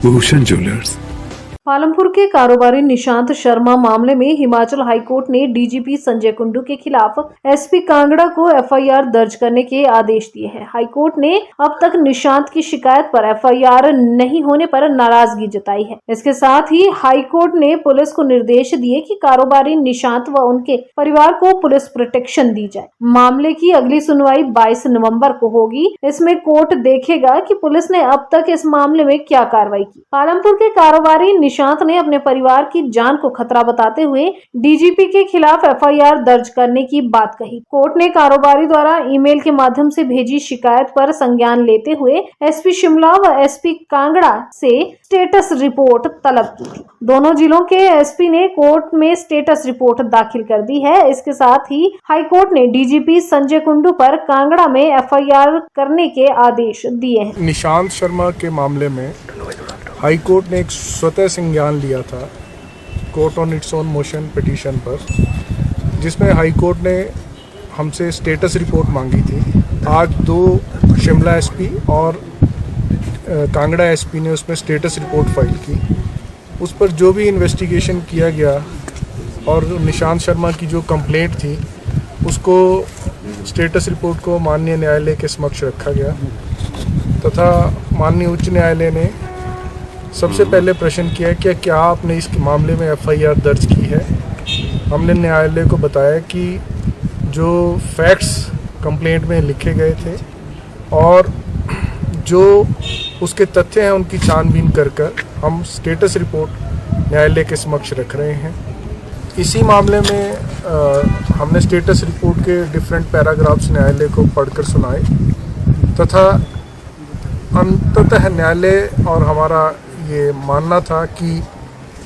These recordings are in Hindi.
भूषण ज्वेलर्स। पालमपुर के कारोबारी निशांत शर्मा मामले में हिमाचल हाईकोर्ट ने डीजीपी संजय कुंडू के खिलाफ एसपी कांगड़ा को एफआईआर दर्ज करने के आदेश दिए हैं। हाईकोर्ट ने अब तक निशांत की शिकायत पर एफआईआर नहीं होने पर नाराजगी जताई है। इसके साथ ही हाईकोर्ट ने पुलिस को निर्देश दिए कि कारोबारी निशांत व उनके परिवार को पुलिस प्रोटेक्शन दी जाए। मामले की अगली सुनवाई 22 नवम्बर को होगी। इसमें कोर्ट देखेगा कि पुलिस ने अब तक इस मामले में क्या कार्रवाई की। पालमपुर के कारोबारी निशांत ने अपने परिवार की जान को खतरा बताते हुए डीजीपी के खिलाफ एफआईआर दर्ज करने की बात कही। कोर्ट ने कारोबारी द्वारा ईमेल के माध्यम से भेजी शिकायत पर संज्ञान लेते हुए एसपी शिमला व एसपी कांगड़ा से स्टेटस रिपोर्ट तलब की थी। दोनों जिलों के एसपी ने कोर्ट में स्टेटस रिपोर्ट दाखिल कर दी है। इसके साथ ही हाईकोर्ट ने डीजीपी संजय कुंडू पर कांगड़ा में एफआईआर करने के आदेश दिए हैं। निशांत शर्मा के मामले में हाई कोर्ट ने एक स्वतः संज्ञान लिया था court on its own motion petition पर, जिसमें हाई कोर्ट ने हमसे स्टेटस रिपोर्ट मांगी थी। आज 2 शिमला एसपी और कांगड़ा एसपी ने उसमें स्टेटस रिपोर्ट फाइल की। उस पर जो भी इन्वेस्टिगेशन किया गया और निशांत शर्मा की जो कंप्लेंट थी उसको स्टेटस रिपोर्ट को माननीय न्यायालय के समक्ष रखा गया तथा माननीय उच्च न्यायालय ने सबसे पहले प्रश्न किया कि क्या आपने इस मामले में एफआईआर दर्ज की है। हमने न्यायालय को बताया कि जो फैक्ट्स कंप्लेंट में लिखे गए थे और जो उसके तथ्य हैं उनकी छानबीन कर हम स्टेटस रिपोर्ट न्यायालय के समक्ष रख रहे हैं। इसी मामले में हमने स्टेटस रिपोर्ट के डिफरेंट पैराग्राफ्स न्यायालय को पढ़कर सुनाए तथा अंततः न्यायालय और हमारा ये मानना था कि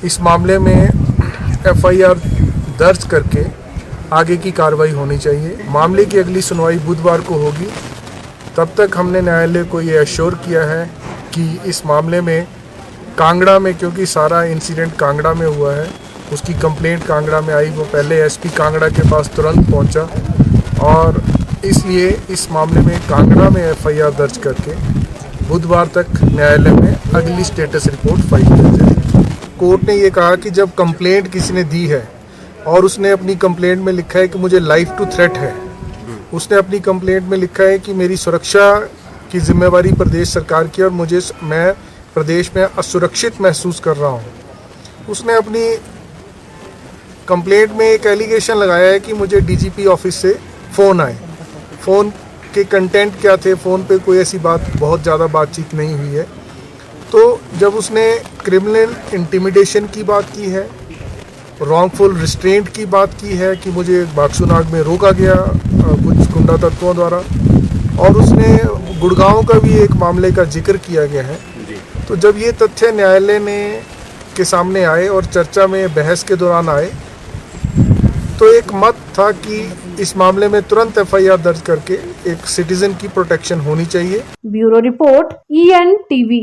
इस मामले में एफआईआर दर्ज करके आगे की कार्रवाई होनी चाहिए। मामले की अगली सुनवाई बुधवार को होगी। तब तक हमने न्यायालय को ये एश्योर किया है कि इस मामले में कांगड़ा में, क्योंकि सारा इंसिडेंट कांगड़ा में हुआ है, उसकी कंप्लेंट कांगड़ा में आई, वो पहले एसपी कांगड़ा के पास तुरंत पहुंचा और इसलिए इस मामले में कांगड़ा में एफआईआर दर्ज करके बुधवार तक न्यायालय में अगली स्टेटस रिपोर्ट फाइल की जाएगी। कोर्ट ने ये कहा कि जब कंप्लेंट किसी ने दी है और उसने अपनी कंप्लेंट में लिखा है कि मुझे लाइफ टू थ्रेट है, उसने अपनी कंप्लेंट में लिखा है कि मेरी सुरक्षा की जिम्मेवारी प्रदेश सरकार की और मैं प्रदेश में असुरक्षित महसूस कर रहा हूँ। उसने अपनी कंप्लेंट में एक एलिगेशन लगाया है कि मुझे डीजीपी ऑफिस से फ़ोन आए। फ़ोन के कंटेंट क्या थे, फ़ोन पे कोई ऐसी बहुत ज़्यादा बातचीत नहीं हुई है। तो जब उसने क्रिमिनल इंटिमिडेशन की बात की है, रॉन्गफुल रिस्ट्रेंट की बात की है कि मुझे बाक्सूनाग में रोका गया कुछ गुंडा तत्वों द्वारा, और उसने गुड़गांव का भी एक मामले का जिक्र किया गया है। तो जब ये तथ्य न्यायालय के सामने आए और चर्चा में बहस के दौरान आए तो एक मत था कि इस मामले में तुरंत एफआईआर दर्ज करके एक सिटीजन की प्रोटेक्शन होनी चाहिए। Bureau report ENTV।